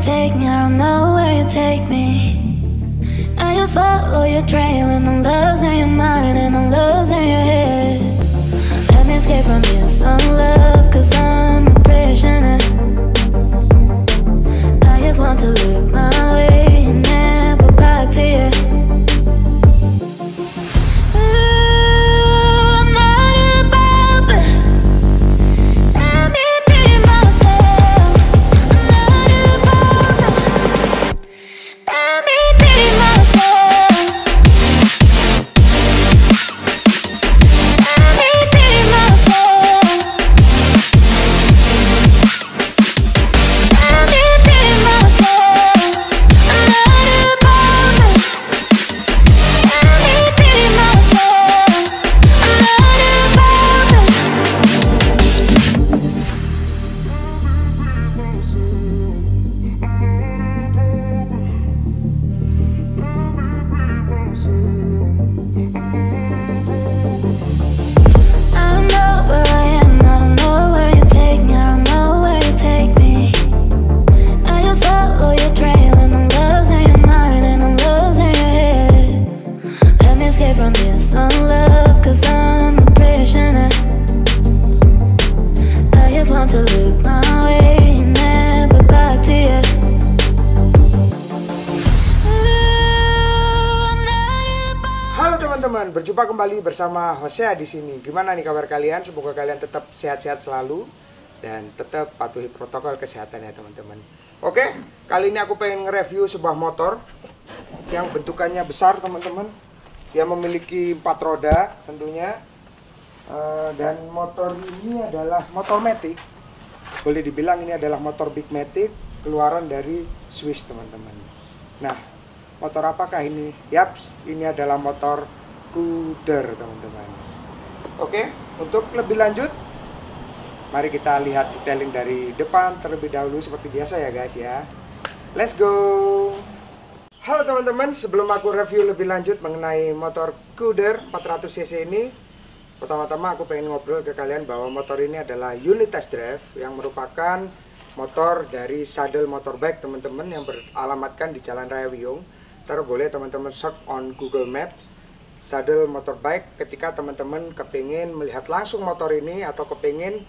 take me, I don't know where you take me. I just follow your trail and I'm losing your mind and I'm losing your head. Let me escape from this love, cause I'm a prisoner. I just want to look my way and never back to you. Berjumpa kembali bersama Hosea di sini. Gimana nih kabar kalian? Semoga kalian tetap sehat-sehat selalu dan tetap patuhi protokol kesehatan ya teman-teman. Oke, kali ini aku pengen nge-review sebuah motor yang bentukannya besar teman-teman. Dia memiliki 4 roda tentunya. Dan motor ini adalah motor Matic. Boleh dibilang ini adalah motor Big Matic keluaran dari Swiss teman-teman. Nah, motor apakah ini? Yaps, ini adalah motor Couder teman-teman. Oke, untuk lebih lanjut mari kita lihat detailing dari depan terlebih dahulu seperti biasa ya guys ya. Let's go. Halo teman-teman, sebelum aku review lebih lanjut mengenai motor Couder 400cc ini, pertama-tama aku pengen ngobrol ke kalian bahwa motor ini adalah unit test drive yang merupakan motor dari Saddle Motorbike teman-teman yang beralamatkan di Jalan Raya Wiyung. Ntar boleh teman-teman search on Google Maps Saddle Motorbike ketika teman-teman kepingin melihat langsung motor ini atau kepingin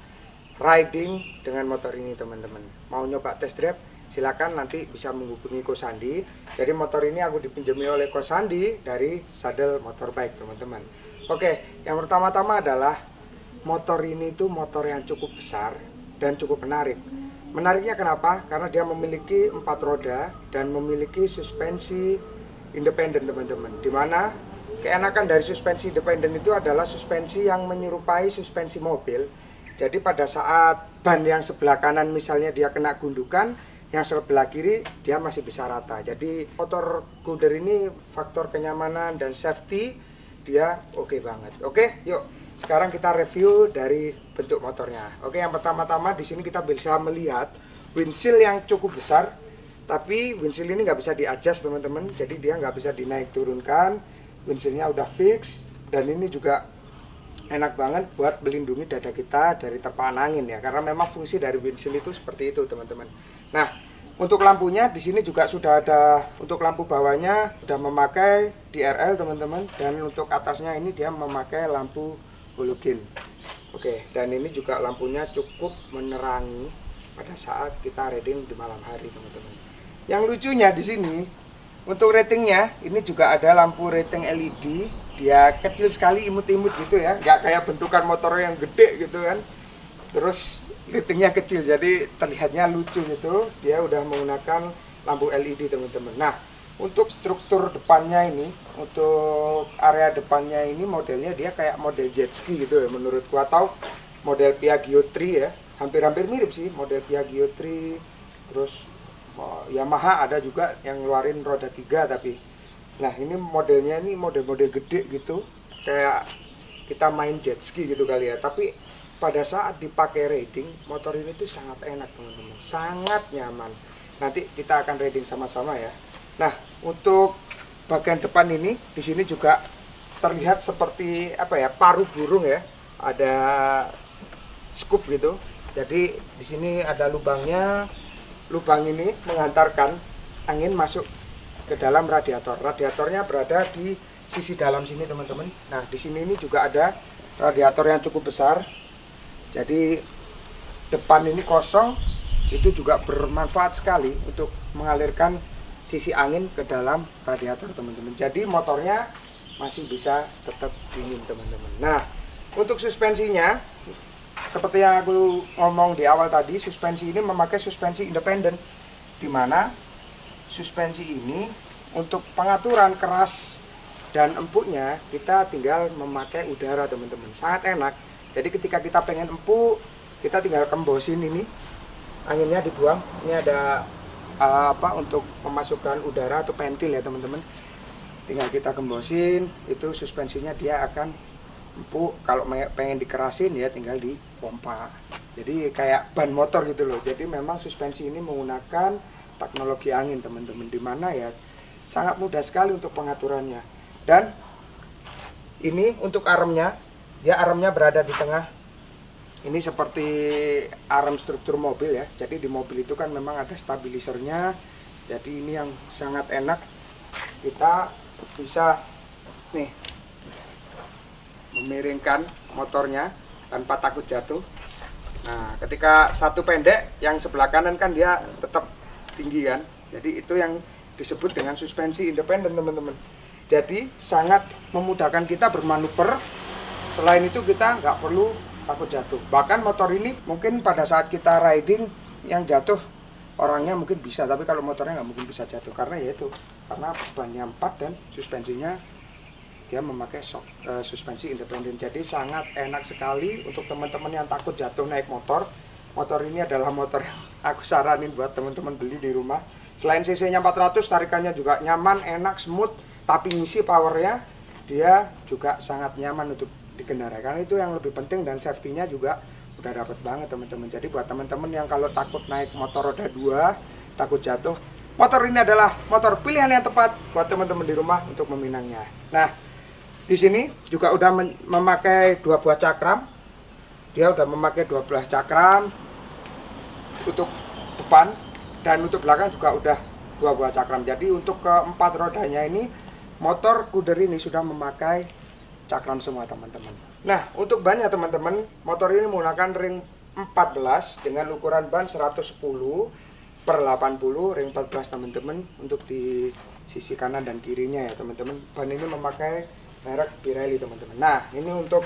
riding dengan motor ini teman-teman. Mau nyoba test drive silakan nanti bisa menghubungi Ko Sandi. Jadi motor ini aku dipinjami oleh Ko Sandi dari Saddle Motorbike teman-teman. Oke, yang pertama-tama adalah motor ini tuh motor yang cukup besar dan cukup menarik. Menariknya kenapa? Karena dia memiliki 4 roda dan memiliki suspensi independen teman-teman. Dimana keenakan dari suspensi independen itu adalah suspensi yang menyerupai suspensi mobil. Jadi pada saat ban yang sebelah kanan misalnya dia kena gundukan, yang sebelah kiri dia masih bisa rata. Jadi motor Couder ini faktor kenyamanan dan safety dia oke banget. Oke, yuk sekarang kita review dari bentuk motornya. Oke, yang pertama-tama di sini kita bisa melihat windshield yang cukup besar, tapi windshield ini nggak bisa di-adjust teman-teman. Jadi dia nggak bisa dinaik turunkan. Windshieldnya udah fix dan ini juga enak banget buat melindungi dada kita dari terpaan angin ya, karena memang fungsi dari windshield itu seperti itu teman-teman. Nah, untuk lampunya di sini juga sudah ada, untuk lampu bawahnya sudah memakai DRL teman-teman, dan untuk atasnya ini dia memakai lampu halogen. Oke, dan ini juga lampunya cukup menerangi pada saat kita riding di malam hari teman-teman. Yang lucunya di sini untuk ratingnya, ini juga ada lampu rating LED. Dia kecil sekali, imut-imut gitu ya, nggak kayak bentukan motor yang gede gitu kan. Terus ratingnya kecil, jadi terlihatnya lucu gitu. Dia udah menggunakan lampu LED teman-teman. Nah, untuk struktur depannya ini, untuk area depannya ini modelnya dia kayak model jet ski gitu ya menurutku, atau model Piaggio 3 ya. Hampir-hampir mirip sih model Piaggio 3. Terus Yamaha ada juga yang ngeluarin roda 3 tapi. Nah, ini modelnya ini model-model gede gitu. Kayak kita main jet ski gitu kali ya. Tapi pada saat dipakai riding, motor ini tuh sangat enak teman-teman. Sangat nyaman. Nanti kita akan riding sama-sama ya. Nah, untuk bagian depan ini di sini juga terlihat seperti apa ya? Paruh burung ya. Ada scoop gitu. Jadi di sini ada lubangnya. lubang ini menghantarkan angin masuk ke dalam radiator. Radiatornya berada di sisi dalam sini teman-teman. Nah di sini ini juga ada radiator yang cukup besar. Jadi depan ini kosong, itu juga bermanfaat sekali untuk mengalirkan sisi angin ke dalam radiator teman-teman. Jadi motornya masih bisa tetap dingin teman-teman. Nah untuk suspensinya, seperti yang aku ngomong di awal tadi, suspensi ini memakai suspensi independen, di mana suspensi ini untuk pengaturan keras dan empuknya kita tinggal memakai udara teman-teman. Sangat enak. Jadi ketika kita pengen empuk, kita tinggal kembosin ini, anginnya dibuang. Ini ada untuk memasukkan udara atau ventil ya teman-teman. Tinggal kita kembosin, itu suspensinya dia akan empuk. Kalau pengen dikerasin ya tinggal dipompa. Jadi kayak ban motor gitu loh. Jadi memang suspensi ini menggunakan teknologi angin teman-teman, dimana ya sangat mudah sekali untuk pengaturannya. Dan ini untuk armnya, ya armnya berada di tengah. Ini seperti arm struktur mobil ya. Jadi di mobil itu kan memang ada stabilisernya. Jadi ini yang sangat enak, kita bisa nih memiringkan motornya tanpa takut jatuh. Nah ketika satu pendek, yang sebelah kanan kan dia tetap tinggi kan. Jadi itu yang disebut dengan suspensi independen teman-teman. Jadi sangat memudahkan kita bermanuver. Selain itu kita nggak perlu takut jatuh. Bahkan motor ini mungkin pada saat kita riding yang jatuh orangnya mungkin bisa, tapi kalau motornya nggak mungkin bisa jatuh, karena ya itu, karena bannya 4 dan suspensinya dia memakai suspensi independen. Jadi sangat enak sekali untuk teman-teman yang takut jatuh naik motor. Motor ini adalah motor yang aku saranin buat teman-teman beli di rumah. Selain cc-nya 400, tarikannya juga nyaman, enak, smooth, tapi ngisi powernya dia juga sangat nyaman untuk dikendaraan. Itu yang lebih penting, dan safety-nya juga udah dapat banget teman-teman. Jadi buat teman-teman yang kalau takut naik motor roda 2, takut jatuh, motor ini adalah motor pilihan yang tepat buat teman-teman di rumah untuk meminangnya. Nah, di sini juga udah memakai 2 buah cakram. Dia udah memakai 12 cakram untuk depan, dan untuk belakang juga udah 2 buah cakram. Jadi untuk keempat rodanya ini, motor Kuder ini sudah memakai cakram semua teman-teman. Nah untuk bannya teman-teman, motor ini menggunakan ring 14 dengan ukuran ban 110/80 ring 14 teman-teman. Untuk di sisi kanan dan kirinya ya teman-teman, ban ini memakai merek Pirelli teman-teman. Nah ini untuk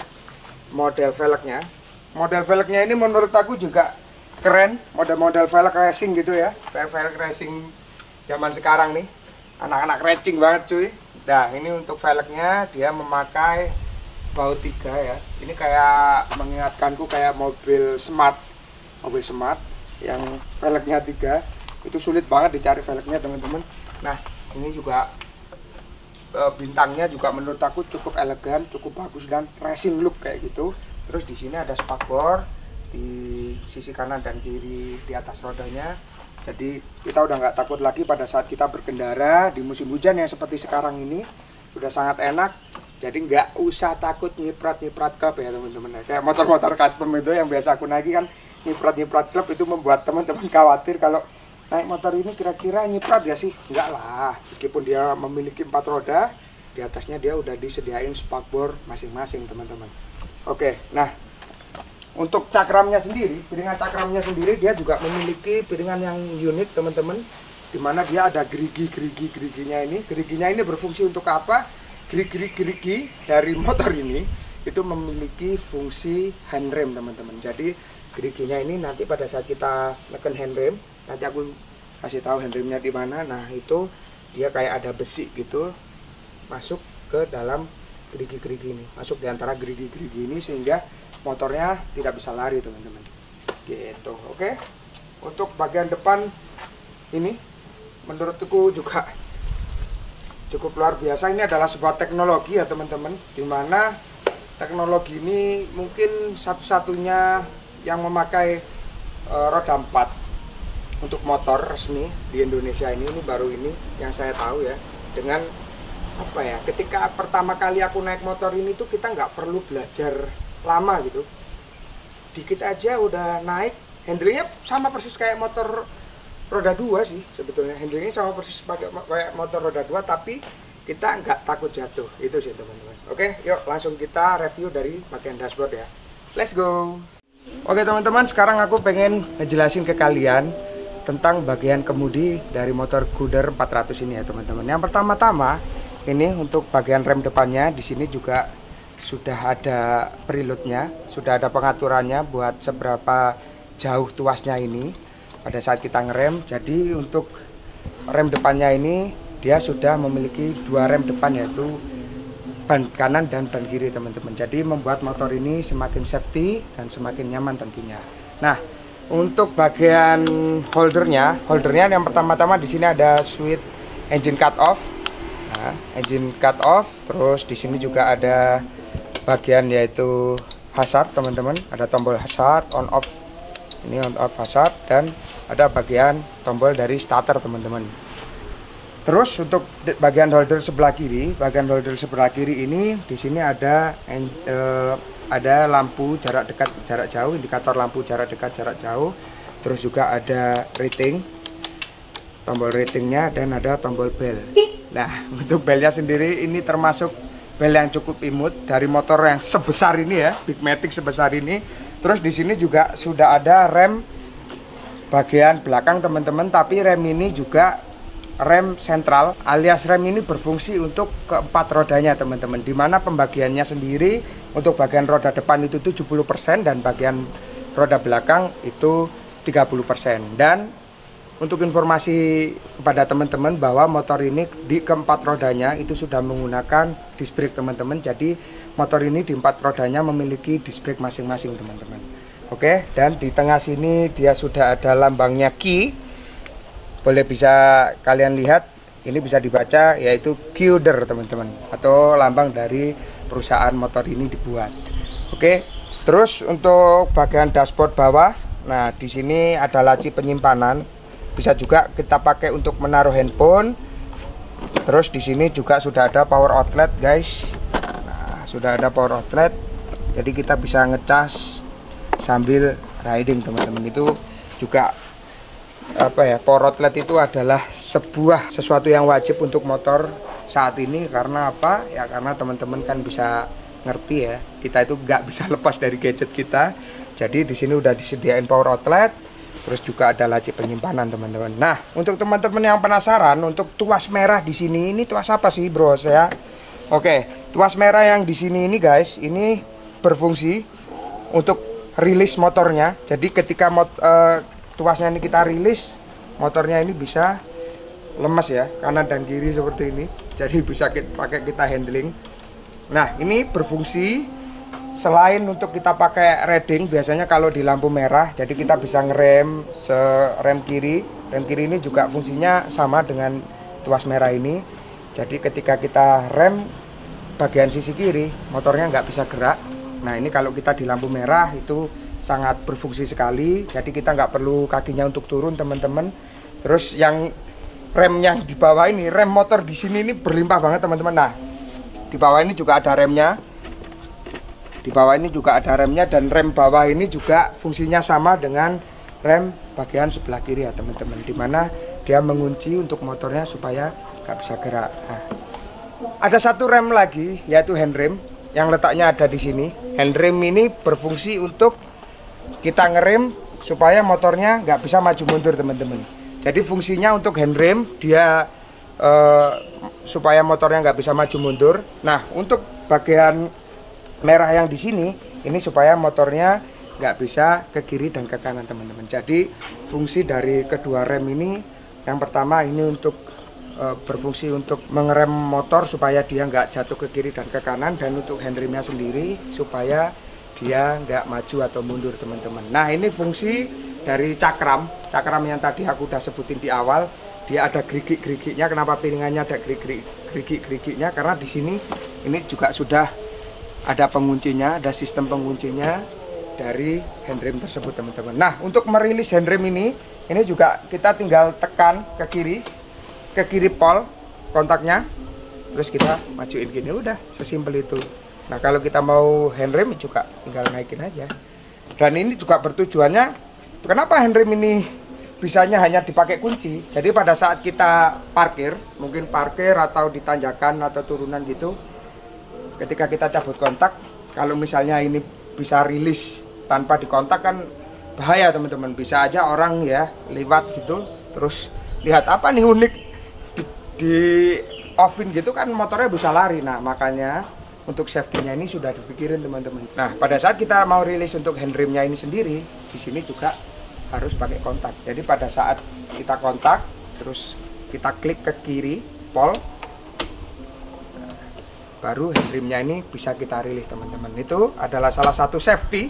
model velgnya. Model velgnya ini menurut aku juga keren, model-model velg racing gitu ya, velg racing zaman sekarang nih, anak-anak racing banget cuy. Nah ini untuk velgnya dia memakai baut 3 ya. Ini kayak mengingatkanku kayak mobil smart yang velgnya 3. Itu sulit banget dicari velgnya teman-teman. Nah ini juga bintangnya juga menurut aku cukup elegan, cukup bagus dan racing look kayak gitu. Terus di sini ada spakbor di sisi kanan dan kiri di atas rodanya. Jadi kita udah nggak takut lagi pada saat kita berkendara di musim hujan yang seperti sekarang ini. Sudah sangat enak. Jadi nggak usah takut nyiprat-nyiprat klep ya teman-teman. Kayak motor-motor custom itu yang biasa aku naiki kan, nyiprat-nyiprat klep itu membuat teman-teman khawatir kalau naik motor ini kira-kira nyiprat gak sih? Enggak lah. Meskipun dia memiliki 4 roda, di atasnya dia udah disediain spakbor masing-masing teman-teman. Oke, nah untuk cakramnya sendiri, piringan cakramnya sendiri dia juga memiliki piringan yang unik teman-teman, dimana dia ada gerigi-geriginya ini. Geriginya ini berfungsi untuk apa? Gerigi dari motor ini itu memiliki fungsi handrem teman-teman. Jadi geriginya ini nanti pada saat kita neken handrem, nanti aku kasih tahu handremnya di mana. Nah itu dia kayak ada besi gitu masuk ke dalam gerigi-gerigi ini, masuk di antara gerigi-gerigi ini sehingga motornya tidak bisa lari teman-teman. Gitu, oke. Untuk bagian depan ini menurutku juga cukup luar biasa. Ini adalah sebuah teknologi ya teman-teman, dimana teknologi ini mungkin satu-satunya yang memakai roda 4 untuk motor resmi di Indonesia ini baru ini yang saya tahu ya. Dengan apa ya, ketika pertama kali aku naik motor ini tuh kita nggak perlu belajar lama gitu, dikit aja udah naik. Handlingnya sama persis kayak motor roda 2 sih sebetulnya. Handlingnya sama persis pakai kayak motor roda 2, tapi kita nggak takut jatuh. Itu sih teman-teman. Oke, yuk langsung kita review dari bagian dashboard ya. Let's go. Oke teman-teman, sekarang aku pengen ngejelasin ke kalian tentang bagian kemudi dari motor Gudder 400 ini ya teman-teman. Yang pertama-tama ini untuk bagian rem depannya, di sini juga sudah ada preloadnya, sudah ada pengaturannya buat seberapa jauh tuasnya ini pada saat kita ngerem. Jadi untuk rem depannya ini dia sudah memiliki 2 rem depan, yaitu ban kanan dan ban kiri teman-teman. Jadi membuat motor ini semakin safety dan semakin nyaman tentunya. Nah, untuk bagian holdernya yang pertama-tama di sini ada switch engine cut off. Nah, engine cut off, terus di sini juga ada bagian yaitu hazard teman-teman. Ada tombol hazard on off. Ini on off hazard, dan ada bagian tombol dari starter teman-teman. Terus untuk bagian holder sebelah kiri, ini di sini ada lampu jarak dekat, jarak jauh, indikator lampu jarak dekat, jarak jauh. Terus juga ada rating, tombol ratingnya, dan ada tombol bel. Nah, untuk belnya sendiri ini termasuk bel yang cukup imut dari motor yang sebesar ini ya, Big Matic sebesar ini. Terus di sini juga sudah ada rem bagian belakang teman-teman, tapi rem ini juga rem sentral, alias rem ini berfungsi untuk keempat rodanya teman-teman, dimana pembagiannya sendiri untuk bagian roda depan itu 70% dan bagian roda belakang itu 30%. Dan untuk informasi kepada teman-teman bahwa motor ini di keempat rodanya itu sudah menggunakan disc brake teman-teman. Jadi motor ini di 4 rodanya memiliki disc brake masing-masing teman-teman. Oke, dan di tengah sini dia sudah ada lambangnya Ki. Boleh bisa kalian lihat, ini bisa dibaca yaitu Gudder teman-teman, atau lambang dari perusahaan motor ini dibuat. Oke, terus untuk bagian dashboard bawah, nah di sini ada laci penyimpanan, bisa juga kita pakai untuk menaruh handphone. Terus di sini juga sudah ada power outlet guys. Nah, sudah ada power outlet, jadi kita bisa ngecas sambil riding teman-teman. Itu juga power outlet itu adalah sesuatu yang wajib untuk motor saat ini. Karena apa ya, karena teman-teman kan bisa ngerti ya, kita itu nggak bisa lepas dari gadget kita. Jadi di sini udah disediain power outlet, terus juga ada laci penyimpanan teman-teman. Nah, untuk teman-teman yang penasaran, untuk tuas merah di sini, ini tuas apa sih bro saya? Oke, tuas merah yang di sini ini guys, ini berfungsi untuk rilis motornya. Jadi ketika tuasnya ini kita rilis, motornya ini bisa lemas ya, kanan dan kiri seperti ini. Jadi bisa pakai kita handling. Nah, ini berfungsi selain untuk kita pakai riding, biasanya kalau di lampu merah, jadi kita bisa ngerem rem kiri. Rem kiri ini juga fungsinya sama dengan tuas merah ini. Jadi ketika kita rem bagian sisi kiri, motornya nggak bisa gerak. Nah, ini kalau kita di lampu merah itu sangat berfungsi sekali. Jadi kita nggak perlu kakinya untuk turun teman-teman. Terus yang rem yang di bawah ini, rem motor di sini ini berlimpah banget teman-teman. Nah, di bawah ini juga ada remnya. Di bawah ini juga ada remnya, dan rem bawah ini juga fungsinya sama dengan rem bagian sebelah kiri ya teman-teman, dimana dia mengunci untuk motornya supaya nggak bisa gerak. Nah, ada satu rem lagi yaitu handrem yang letaknya ada di sini. Handrem ini berfungsi untuk kita ngerem supaya motornya nggak bisa maju mundur teman-teman. Jadi fungsinya untuk handrem dia supaya motornya nggak bisa maju mundur. Nah, untuk bagian merah yang di sini ini supaya motornya nggak bisa ke kiri dan ke kanan teman-teman. Jadi fungsi dari kedua rem ini, yang pertama ini untuk berfungsi untuk mengerem motor supaya dia nggak jatuh ke kiri dan ke kanan, dan untuk handremnya sendiri supaya dia nggak maju atau mundur teman-teman. Nah, ini fungsi dari cakram yang tadi aku udah sebutin di awal. Dia ada gerigik-gerigiknya. Kenapa piringannya ada gerigik-gerigiknya? Karena di sini ini juga sudah ada penguncinya, ada sistem penguncinya dari handrem tersebut teman-teman. Nah, untuk merilis handrem ini juga kita tinggal tekan ke kiri pol kontaknya, terus kita majuin gini, udah sesimpel itu. Nah, kalau kita mau handrem juga tinggal naikin aja. Dan ini juga bertujuannya, kenapa handrem ini bisanya hanya dipakai kunci. Jadi pada saat kita parkir, mungkin parkir atau di tanjakan atau turunan gitu, ketika kita cabut kontak, kalau misalnya ini bisa rilis tanpa dikontak kan bahaya teman-teman. Bisa aja orang ya lewat gitu, terus lihat apa nih unik di offin gitu kan, motornya bisa lari. Nah makanya untuk safety-nya ini sudah dipikirin teman-teman. Nah pada saat kita mau rilis untuk handrimnya ini sendiri, di sini juga harus pakai kontak. Jadi pada saat kita kontak, terus kita klik ke kiri pol, baru handrimnya ini bisa kita rilis teman-teman. Itu adalah salah satu safety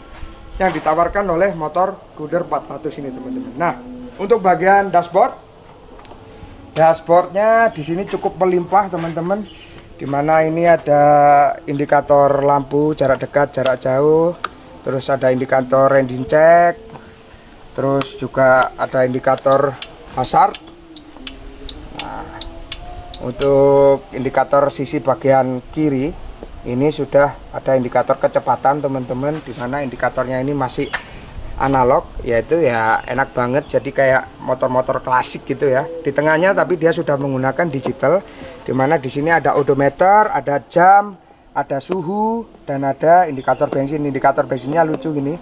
yang ditawarkan oleh motor Guder 400 ini teman-teman. Nah untuk bagian dashboardnya di sini cukup melimpah teman-teman. Dimana ini ada indikator lampu jarak dekat, jarak jauh, terus ada indikator engine check, terus juga ada indikator hazard. Nah, untuk indikator sisi bagian kiri ini sudah ada indikator kecepatan teman-teman, di mana indikatornya ini masih analog, yaitu ya enak banget, jadi kayak motor-motor klasik gitu ya. Di tengahnya tapi dia sudah menggunakan digital, di mana di sini ada odometer, ada jam, ada suhu, dan ada indikator bensin. Indikator bensinnya lucu gini,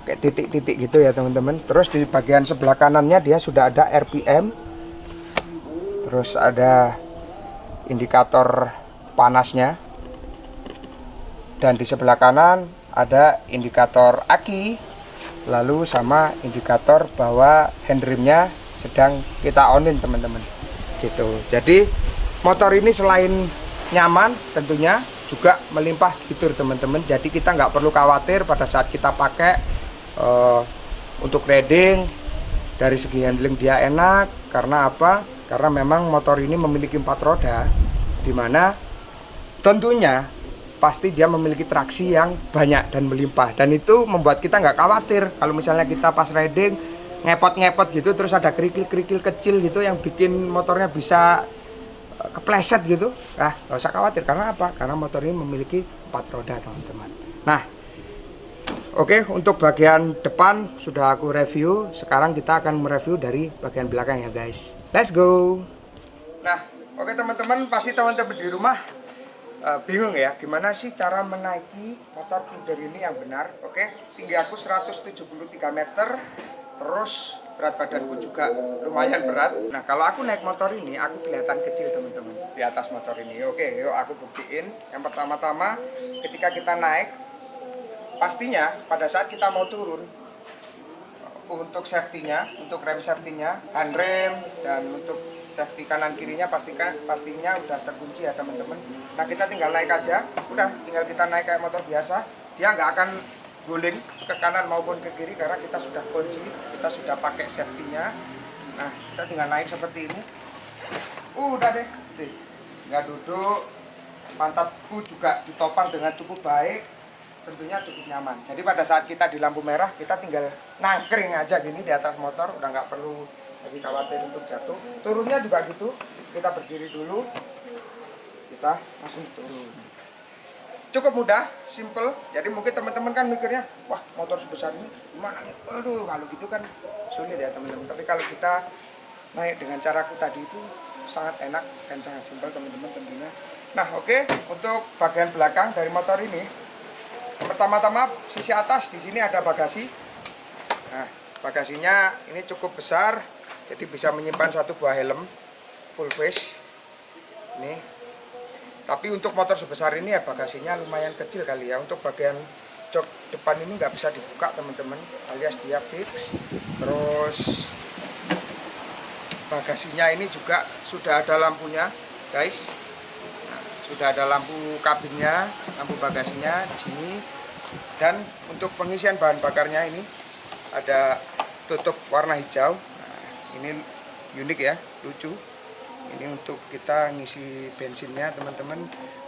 kayak titik-titik gitu ya teman-teman. Terus di bagian sebelah kanannya dia sudah ada RPM, terus ada indikator panasnya, dan di sebelah kanan ada indikator aki, lalu sama indikator bahwa handrimnya sedang kita onin teman-teman gitu. Jadi motor ini selain nyaman tentunya juga melimpah fitur teman-teman. Jadi kita nggak perlu khawatir pada saat kita pakai. Untuk riding dari segi handling dia enak. Karena apa? Karena memang motor ini memiliki 4 roda, dimana tentunya pasti dia memiliki traksi yang banyak dan melimpah, dan itu membuat kita nggak khawatir kalau misalnya kita pas riding ngepot-ngepot gitu, terus ada kerikil-kerikil kecil gitu yang bikin motornya bisa kepleset gitu. Nah nggak usah khawatir. Karena apa? Karena motor ini memiliki 4 roda teman-teman. Nah oke, untuk bagian depan sudah aku review. Sekarang kita akan mereview dari bagian belakang ya guys. Let's go. Nah, oke teman-teman, pasti teman-teman di rumah bingung ya, gimana sih cara menaiki motor Guder ini yang benar. Oke, tinggi aku 173 meter, terus berat badanku juga lumayan berat. Nah, kalau aku naik motor ini, aku kelihatan kecil teman-teman di atas motor ini. Oke, yuk aku buktiin. Yang pertama-tama, ketika kita naik, pastinya pada saat kita mau turun, untuk safety-nya, untuk rem safety-nya, handrem, dan untuk safety kanan kirinya pastinya udah terkunci ya teman-teman. Nah kita tinggal naik aja, udah tinggal kita naik kayak motor biasa, dia nggak akan guling ke kanan maupun ke kiri karena kita sudah kunci, kita sudah pakai safety-nya. Nah kita tinggal naik seperti ini, udah deh, nggak duduk, pantatku juga ditopang dengan cukup baik, tentunya cukup nyaman. Jadi pada saat kita di lampu merah, kita tinggal nangkring aja gini di atas motor, udah nggak perlu lagi khawatir untuk jatuh. Turunnya juga gitu, kita berdiri dulu, kita langsung turun. Cukup mudah, simple. Jadi mungkin teman-teman kan mikirnya, wah motor sebesar ini gimana nih? Aduh, kalau gitu kan sulit ya teman-teman. Tapi kalau kita naik dengan caraku tadi itu sangat enak dan sangat simpel teman-teman tentunya. Nah oke, untuk bagian belakang dari motor ini, pertama-tama sisi atas di sini ada bagasi. Nah, bagasinya ini cukup besar, jadi bisa menyimpan 1 buah helm full face. Nih. Tapi untuk motor sebesar ini ya bagasinya lumayan kecil kali ya. Untuk bagian jok depan ini nggak bisa dibuka teman-teman, alias dia fix. Terus bagasinya ini juga sudah ada lampunya, guys. Sudah ada lampu kabinnya, lampu bagasinya di sini, dan untuk pengisian bahan bakarnya ini ada tutup warna hijau. Nah, ini unik ya, lucu. Ini untuk kita ngisi bensinnya teman-teman.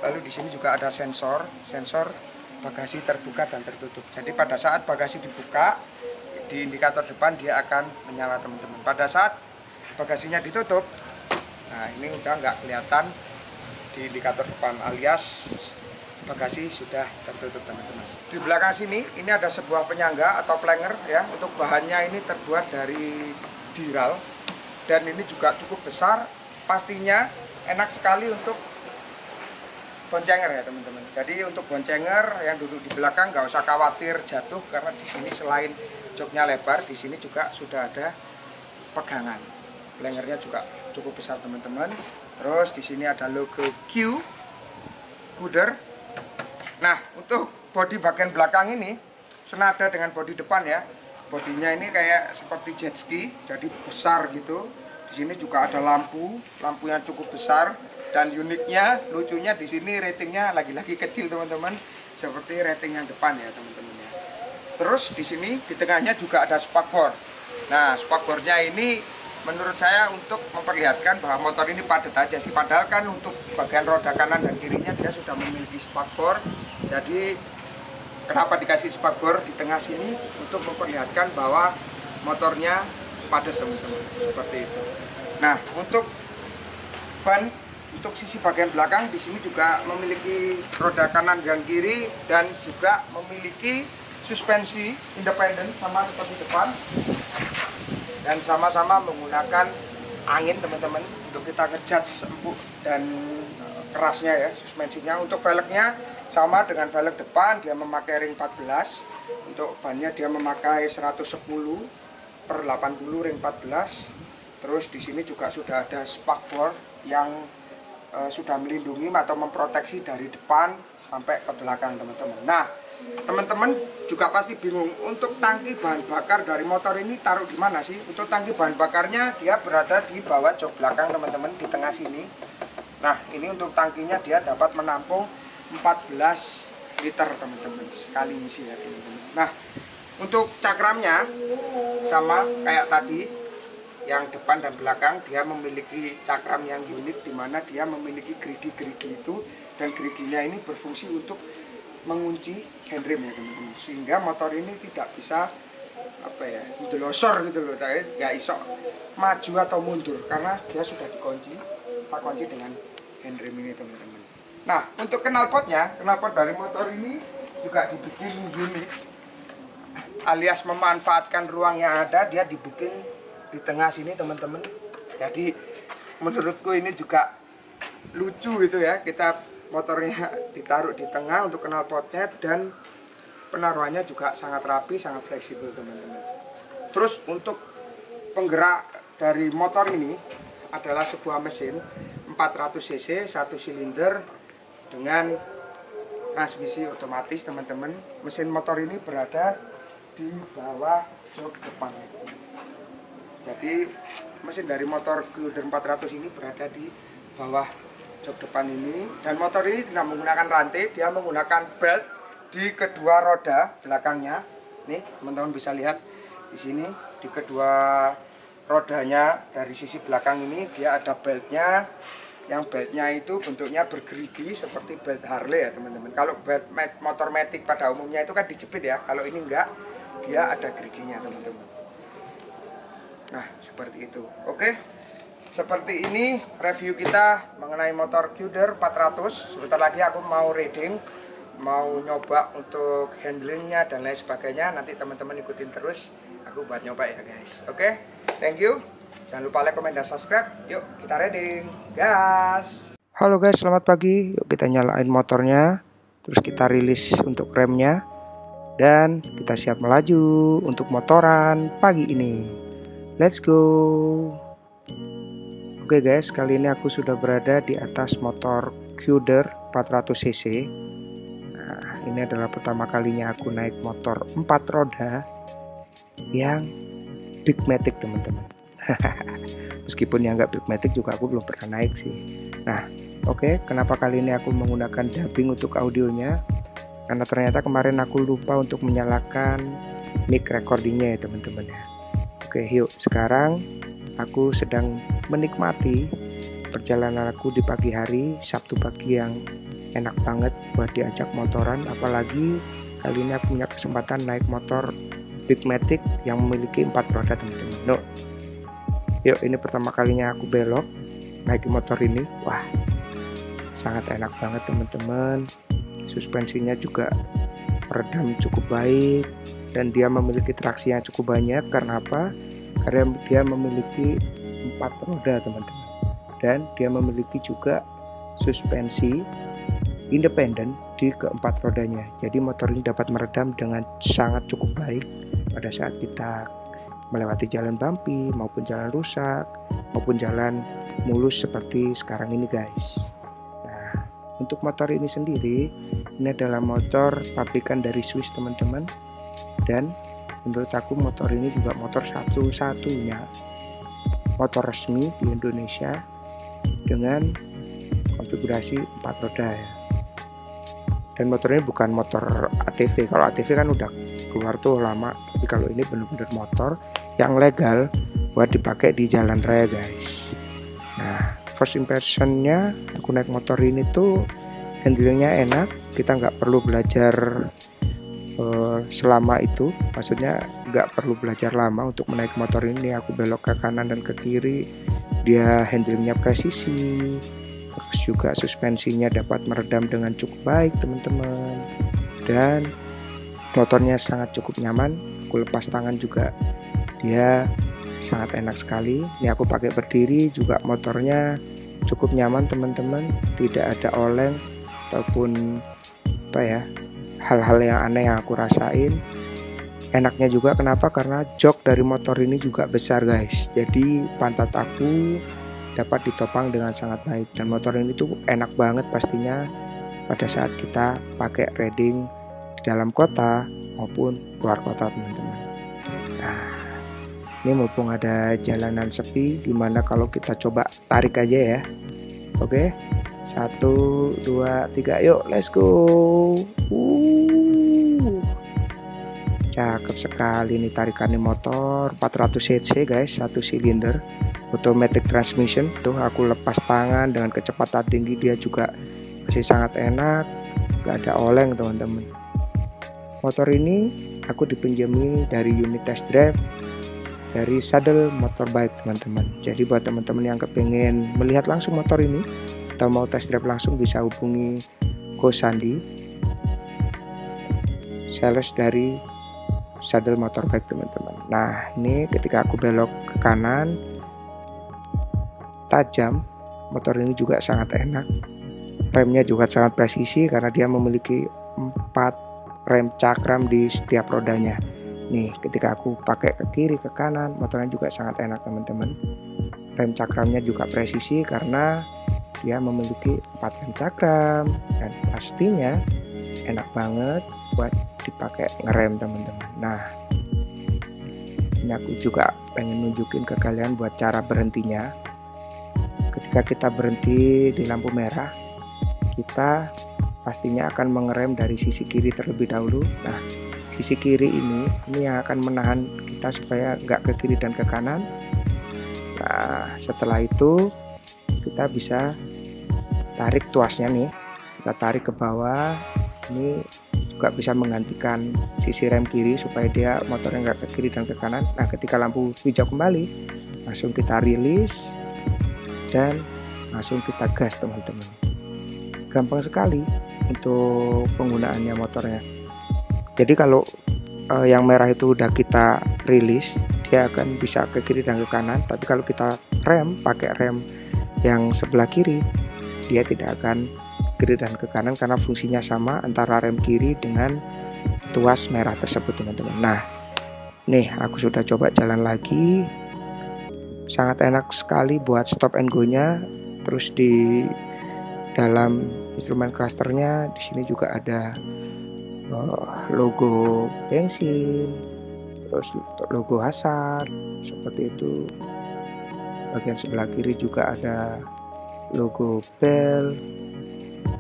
Lalu di sini juga ada sensor bagasi terbuka dan tertutup. Jadi pada saat bagasi dibuka, di indikator depan dia akan menyala teman-teman. Pada saat bagasinya ditutup, nah ini udah nggak kelihatan di indikator depan, alias bagasi sudah tertutup teman-teman. Di belakang sini ini ada sebuah penyangga atau planger ya. Untuk bahannya ini terbuat dari diral, dan ini juga cukup besar, pastinya enak sekali untuk boncenger ya teman-teman. Jadi untuk boncenger yang duduk di belakang nggak usah khawatir jatuh, karena di sini selain joknya lebar, di sini juga sudah ada pegangan. Lengernya juga cukup besar teman-teman. Terus di sini ada logo Q Kuder. Nah, untuk bodi bagian belakang ini senada dengan bodi depan ya. Bodinya ini kayak seperti jet ski, jadi besar gitu. Di sini juga ada lampu yang cukup besar. Dan uniknya, lucunya di sini ratingnya lagi-lagi kecil teman-teman, seperti rating yang depan ya teman-teman ya. Terus di sini di tengahnya juga ada spakbor. Nah, spakbornya ini menurut saya untuk memperlihatkan bahwa motor ini padat aja sih. Padahal kan untuk bagian roda kanan dan kirinya dia sudah memiliki spakbor. Jadi kenapa dikasih spakbor di tengah sini? Untuk memperlihatkan bahwa motornya padat teman-teman, seperti itu. Nah, untuk ban, untuk sisi bagian belakang di sini juga memiliki roda kanan dan kiri, dan juga memiliki suspensi independen sama seperti depan, dan sama-sama menggunakan angin teman-teman untuk kita ngejudge empuk dan kerasnya ya suspensinya. Untuk velgnya sama dengan velg depan, dia memakai ring 14. Untuk bannya dia memakai 110/80 ring 14. Terus di sini juga sudah ada spakbor yang sudah melindungi atau memproteksi dari depan sampai ke belakang teman-teman. Nah, teman-teman juga pasti bingung untuk tangki bahan bakar dari motor ini taruh di mana sih? Untuk tangki bahan bakarnya dia berada di bawah jok belakang teman-teman, di tengah sini. Nah, ini untuk tangkinya dia dapat menampung 14 liter teman-teman sekali ngisi ya teman-teman. Nah, untuk cakramnya sama kayak tadi, yang depan dan belakang dia memiliki cakram yang unik, di mana dia memiliki gerigi-gerigi itu, dan geriginya ini berfungsi untuk mengunci handrem ya teman-teman, sehingga motor ini tidak bisa delosor gitu loh, nggak iso maju atau mundur karena dia sudah dikunci, kita kunci dengan handrem ini teman-teman. Nah, untuk knalpotnya, knalpot dari motor ini juga dibikin unik, alias memanfaatkan ruang yang ada, dia dibikin di tengah sini teman-teman. Jadi menurutku ini juga lucu gitu ya, kita motornya ditaruh di tengah untuk knalpotnya, dan penaruhannya juga sangat rapi, sangat fleksibel teman-teman. Terus untuk penggerak dari motor ini adalah sebuah mesin 400 cc 1 silinder dengan transmisi otomatis teman-teman. Mesin motor ini berada di bawah jok depan. Jadi mesin dari motor Kuder 400 ini berada di bawah jok depan ini, dan motor ini tidak menggunakan rantai, dia menggunakan belt di kedua roda belakangnya. Nih teman-teman bisa lihat di sini, di kedua rodanya dari sisi belakang ini dia ada beltnya, yang beltnya itu bentuknya bergerigi seperti belt Harley ya teman-teman. Kalau belt motor matic pada umumnya itu kan dijepit ya, kalau ini enggak, dia ada geriginya teman-teman. Nah, seperti itu. Oke, seperti ini review kita mengenai motor Kuder 400. Sebentar lagi aku mau riding, mau nyoba untuk handlingnya dan lain sebagainya. Nanti teman-teman ikutin terus aku buat nyoba ya guys. Oke, thank you. Jangan lupa like, comment, dan subscribe. Yuk kita riding, gas. Halo guys, selamat pagi. Yuk kita nyalain motornya, terus kita rilis untuk remnya, dan kita siap melaju untuk motoran pagi ini. Let's go. Oke guys, kali ini aku sudah berada di atas motor Kuder 400 cc. Nah, ini adalah pertama kalinya aku naik motor 4 roda yang big matic teman-teman. Meskipun yang nggak big matic juga aku belum pernah naik sih. Nah, oke, kenapa kali ini aku menggunakan dubbing untuk audionya? Karena ternyata kemarin aku lupa untuk menyalakan mic recordingnya ya teman-teman ya. Oke, yuk sekarang aku sedang menikmati perjalanan aku di pagi hari, Sabtu pagi yang enak banget buat diajak motoran. Apalagi kali ini aku punya kesempatan naik motor big matic yang memiliki 4 roda teman-teman. No. Yuk, ini pertama kalinya aku belok naik motor ini. Wah, sangat enak banget teman-teman. Suspensinya juga meredam cukup baik, dan dia memiliki traksi yang cukup banyak. Karena apa? karena dia memiliki 4 roda teman-teman, dan dia memiliki juga suspensi independen di keempat rodanya. Jadi motor ini dapat meredam dengan sangat cukup baik pada saat kita melewati jalan bumpy maupun jalan rusak maupun jalan mulus seperti sekarang ini guys. Nah, untuk motor ini sendiri, ini adalah motor pabrikan dari Swiss teman-teman, dan menurut aku motor ini juga motor satu-satunya motor resmi di Indonesia dengan konfigurasi 4 roda ya. Dan motor ini bukan motor ATV. Kalau ATV kan udah keluar tuh lama, tapi kalau ini bener-bener motor yang legal buat dipakai di jalan raya guys. Nah, first impressionnya aku naik motor ini tuh handlingnya enak, kita nggak perlu belajar selama itu, maksudnya nggak perlu belajar lama untuk menaiki motor ini. Aku belok ke kanan dan ke kiri, dia handlingnya presisi, terus juga suspensinya dapat meredam dengan cukup baik teman-teman, dan motornya sangat cukup nyaman. Aku lepas tangan juga dia sangat enak sekali. Ini aku pakai berdiri juga, motornya cukup nyaman teman-teman, tidak ada oleng ataupun apa ya, hal-hal yang aneh yang aku rasain. Enaknya juga kenapa, karena jok dari motor ini juga besar guys, jadi pantat aku dapat ditopang dengan sangat baik, dan motor ini tuh enak banget pastinya pada saat kita pakai riding di dalam kota maupun luar kota teman-teman. Nah, ini mumpung ada jalanan sepi, gimana kalau kita coba tarik aja ya. Oke, 1, 2, 3, yuk let's go. Cakep sekali nih tarikannya motor, 400 cc guys, 1 silinder automatic transmission. Tuh aku lepas tangan dengan kecepatan tinggi, dia juga masih sangat enak, gak ada oleng teman-teman. Motor ini aku dipinjami dari unit test drive dari Saddle Motorbike teman-teman. Jadi buat teman-teman yang kepengen melihat langsung motor ini atau mau test drive langsung, bisa hubungi Ko Sandi, sales dari Saddle Motorbike teman-teman. Nah, ini ketika aku belok ke kanan tajam, motor ini juga sangat enak. Remnya juga sangat presisi karena dia memiliki 4 rem cakram di setiap rodanya. Nih, ketika aku pakai ke kiri ke kanan, motornya juga sangat enak teman-teman. Rem cakramnya juga presisi karena dia memiliki 4 rem cakram, dan pastinya enak banget buat dipakai ngerem teman-teman. Nah, ini aku juga pengen nunjukin ke kalian buat cara berhentinya. Ketika kita berhenti di lampu merah, kita pastinya akan mengerem dari sisi kiri terlebih dahulu. Nah, sisi kiri ini yang akan menahan kita supaya nggak ke kiri dan ke kanan. Nah, setelah itu kita bisa tarik tuasnya nih, kita tarik ke bawah. Ini juga bisa menggantikan sisi rem kiri supaya dia motornya nggak ke kiri dan ke kanan. Nah, ketika lampu hijau kembali, langsung kita rilis dan langsung kita gas teman-teman. Gampang sekali untuk penggunaannya motornya. Jadi kalau yang merah itu udah kita rilis, dia akan bisa ke kiri dan ke kanan. Tapi kalau kita rem pakai rem yang sebelah kiri, dia tidak akan kiri dan ke kanan karena fungsinya sama antara rem kiri dengan tuas merah tersebut teman-teman. Nah, nih aku sudah coba jalan lagi, sangat enak sekali buat stop and go nya. Terus di dalam instrumen clusternya di sini juga ada logo bensin, terus logo Hazard seperti itu. Bagian sebelah kiri juga ada logo Bell.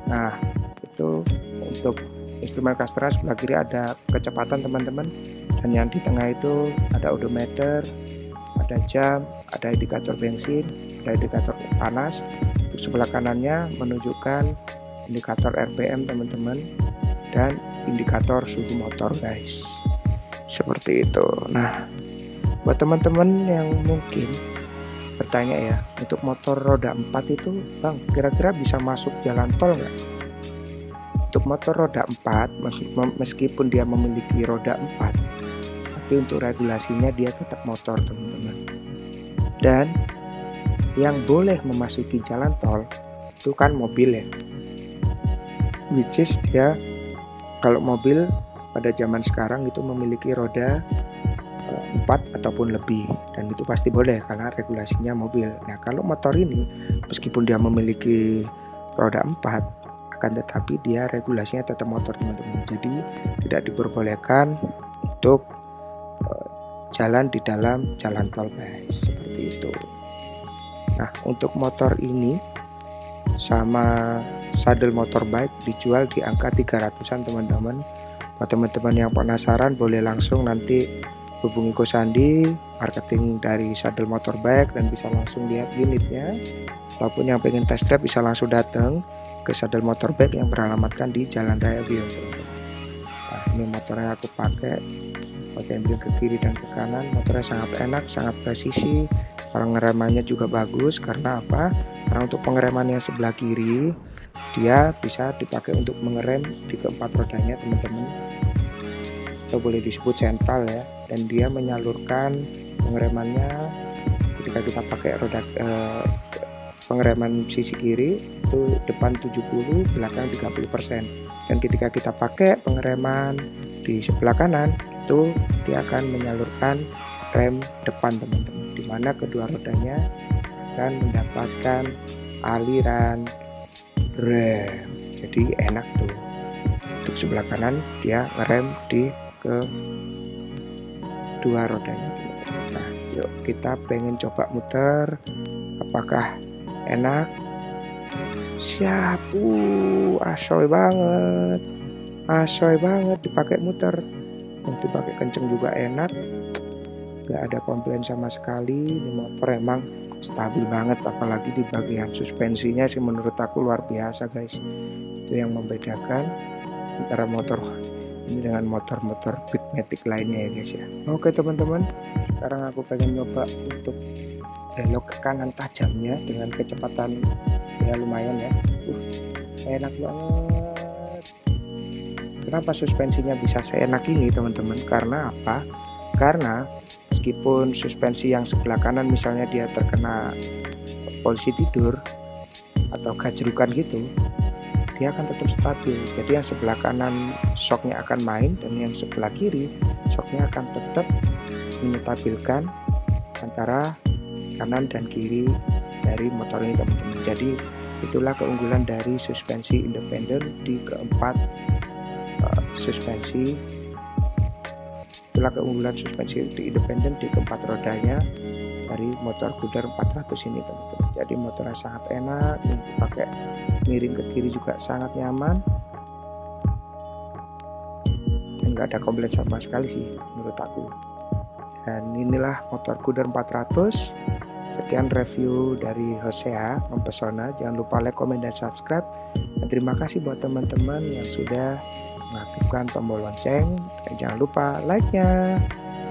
Nah, itu untuk instrumen cluster sebelah kiri ada kecepatan teman-teman, dan yang di tengah itu ada odometer, ada jam, ada indikator bensin, ada indikator panas. Untuk sebelah kanannya menunjukkan indikator RPM teman-teman, dan indikator suhu motor guys, seperti itu. Nah, buat teman-teman yang mungkin bertanya ya, untuk motor roda 4 itu bang, kira-kira bisa masuk jalan tol nggak? Untuk motor roda 4, meskipun dia memiliki roda 4 tapi untuk regulasinya dia tetap motor teman-teman. Dan yang boleh memasuki jalan tol itu kan mobil ya, which is dia kalau mobil pada zaman sekarang itu memiliki roda 4 ataupun lebih, dan itu pasti boleh karena regulasinya mobil. Nah kalau motor ini meskipun dia memiliki roda 4 akan tetapi dia regulasinya tetap motor teman-teman, jadi tidak diperbolehkan untuk jalan di dalam jalan tol guys, seperti itu. Nah untuk motor ini sama saddle motorbike dijual di angka 300-an teman-teman. Buat teman-teman yang penasaran boleh langsung nanti hubungi Ko Sandi marketing dari saddle motorbike dan bisa langsung lihat unitnya, ataupun yang pengen test drive bisa langsung datang ke saddle motorbike yang beralamatkan di Jalan Raya Biong. Nah ini motornya aku pakai handling ke kiri dan ke kanan. Motornya sangat enak, sangat presisi. Pengeremannya juga bagus. Karena apa? Karena untuk pengereman yang sebelah kiri dia bisa dipakai untuk mengerem di keempat rodanya teman-teman, atau boleh disebut sentral ya. Dan dia menyalurkan pengeremannya ketika kita pakai roda pengereman sisi kiri itu depan 70, belakang 30%. Dan ketika kita pakai pengereman di sebelah kanan itu dia akan menyalurkan rem depan teman-teman, dimana kedua rodanya akan mendapatkan aliran rem. Jadi enak tuh. Untuk sebelah kanan dia ngerem di ke dua rodanya teman-teman. Nah yuk kita pengen coba muter, apakah enak? Siap, asoy banget dipakai muter. Dipakai kenceng juga enak, gak ada komplain sama sekali. Ini motor emang stabil banget, apalagi di bagian suspensinya sih menurut aku luar biasa guys. Itu yang membedakan antara motor ini dengan motor-motor Beatmatic lainnya ya guys ya. Oke teman-teman, sekarang aku pengen nyoba untuk belok ke kanan tajamnya dengan kecepatan ya lumayan ya. Enak banget. Kenapa suspensinya bisa seenak ini teman-teman? Karena apa? Karena meskipun suspensi yang sebelah kanan misalnya dia terkena polisi tidur atau gajrukan gitu, dia akan tetap stabil. Jadi yang sebelah kanan shocknya akan main, dan yang sebelah kiri shocknya akan tetap menstabilkan antara kanan dan kiri dari motor ini teman-teman. Jadi itulah keunggulan dari suspensi independen di keempat suspensi. Itulah keunggulan suspensi independen di keempat rodanya dari motor Gudar 400 ini teman-teman. Jadi motornya sangat enak, pakai miring ke kiri juga sangat nyaman, dan nggak ada komplain sama sekali sih menurut aku. Dan inilah motor Gudar 400. Sekian review dari Hosea mempesona. Jangan lupa like, komen, dan subscribe. Dan terima kasih buat teman-teman yang sudah mengaktifkan tombol lonceng. Dan jangan lupa like-nya.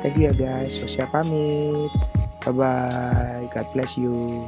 Thank you ya guys. Hosea pamit. Bye bye. God bless you.